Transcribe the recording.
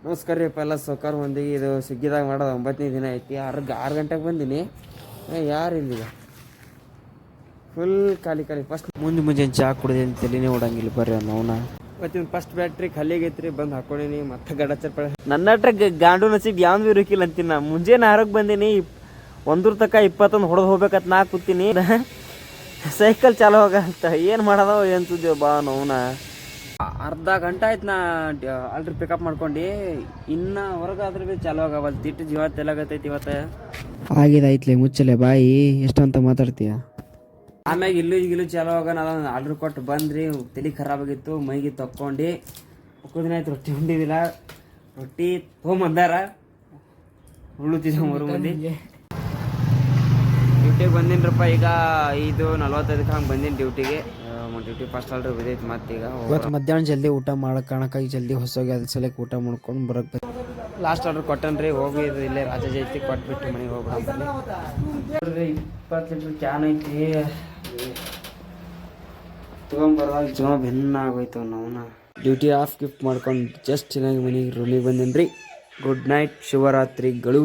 ನಮಸ್ಕಾರ ರೀ ಎಲ್ಲ ಸೌಕಾರ ಮಂದಿಗೆ. ಇದು ಸ್ವಿಗ್ಗಿದಾಗ ಮಾಡೋದು 9ನೇ ದಿನ ಐತಿ. 6 ಗಂಟೆಗೆ ಬಂದೀನಿ. ಯಾರು ಇಲ್ಲಿಗ ಫುಲ್ ಖಾಲಿ. ಫಸ್ಟ್ ಮುಂಜಾನೆ ಚಹಾ ಕುಡಿದೇನು ತಲೆನೇ ಓಡಂಗಿಲ್ಲ ಬರ್ರಿ ಅವನ. ಇವತ್ತಿನ ಫಸ್ಟ್ ಬ್ಯಾಟ್ರಿ ಖಾಲಿಗೈತ್ರಿ. ಬಂದು ಹಾಕೊಂಡೀನಿ ಮತ್ತೆ ಗಡಚರ್ ನನ್ನ ಗಾಂಡು ನಸೀಬ್ ಯಾವ್ದು ಭೀ ಇರಕಿಲ್ಲ ಅಂತೀನಿ. ನಾ ಮುಂಜಾನೆ 6ಕ್ಕೆ ಬಂದೀನಿ. 1 ತನಕ 21 ಹೊಡೆದು ಹೋಗ್ಬೇಕಂತ ನಾ ಕೂತೀನಿ. ಸೈಕಲ್ ಚಾಲು ಹೋಗಂತ ಏನು ಮಾಡೋದೋ ಏನು ತುದ್ದೇವು ಬಾ ನೋವ್ನ. ಅರ್ಧ ಗಂಟೆ ಆಯ್ತು ನಾ ಆಲ್ರೆಡಿ ಪಿಕಪ್ ಮಾಡ್ಕೊಂಡು. ಇನ್ನು ಹೊರಗಾದ್ರೆ ಭೀ ಚಾಲು ಆಗವಲ್ಲ. ತಿಟ್ಟು ಜೀವ ತೆಲಾಗತ್ತೈತಿ ಇವತ್ತು. ಆಗಿದಾಯ್ತಲೆ ಮುಚ್ಚಲೆ ಬಾಯಿ ಎಷ್ಟಂತ ಮಾತಾಡ್ತೀಯ. ಆಮ್ಯಾಗ ಇಲ್ಲೂ ಚಾಲು ಆಗ ನಾನು ಆರ್ಡ್ರ್ ಕೊಟ್ಟು ಬಂದ್ರಿ. ತಲೆ ಖರಾಬಾಗಿತ್ತು. ಮೈಗೆ ತಕ್ಕೊಂಡು ದಿನ ಆಯ್ತು. ರೊಟ್ಟಿ ಉಂಡಿದಿಲ್ಲ. ರೊಟ್ಟಿ ತೊಗೊಂಬಂದಾರ ಉಳುತ್ತಿದ್ದೆ 3 ಮಂದಿ. ಡ್ಯೂಟಿಗೆ ಬಂದಿನ್ರಪ್ಪ. ಈಗ 5:45 ಹಂಗೆ ಬಂದೀನಿ ಡ್ಯೂಟಿಗೆ. ಡ್ಯೂಟಿ ಫಸ್ಟ್ ಆಲ್ರೆಡಿ ಬಿದ್ದೈತಿ. ಮತ್ತೀಗ ಇವತ್ತು ಮಧ್ಯಾಹ್ನ ಜಲ್ದಿ ಊಟ ಮಾಡಕ್ಕೆ ಕಾಣಕ್ಕಾಗಿ ಜಲ್ದಿ ಹೊಸೋಗಿ ಅದ್ರ ಸಲಕ್ಕೆ ಊಟ ಮಾಡ್ಕೊಂಡು ಬರಕ್ಕೆ ಲಾಸ್ಟ್ ಆರ್ಡ್ರ್ ಕೊಟ್ಟನ್ರಿ. ಹೋಗಿ ಇಲ್ಲೇ ರಾಜ ಜೈತಿ ಕೊಟ್ಬಿಟ್ಟು ಮನೆಗೆ ಹೋಗ್ಬಿಡ್ರಿ. 20 ಲೀಟ್ರ್ ಕ್ಯಾನ್ ಐತಿ. ತೊಗೊಂಬರ್ದಾಗ ಜೀವ ಬೆನ್ನ ಆಗೋಯ್ತು ನಾವು. ಡ್ಯೂಟಿ ಆಫ್ ಗಿಫ್ಟ್ ಮಾಡ್ಕೊಂಡು ಜಸ್ಟ್ ಚೆನ್ನಾಗಿ ಮನೆಗೆ ರೂಮಿಗೆ ಬಂದೇನ್ರಿ. Good night, ಶುಭರಾತ್ರಿಗಳು.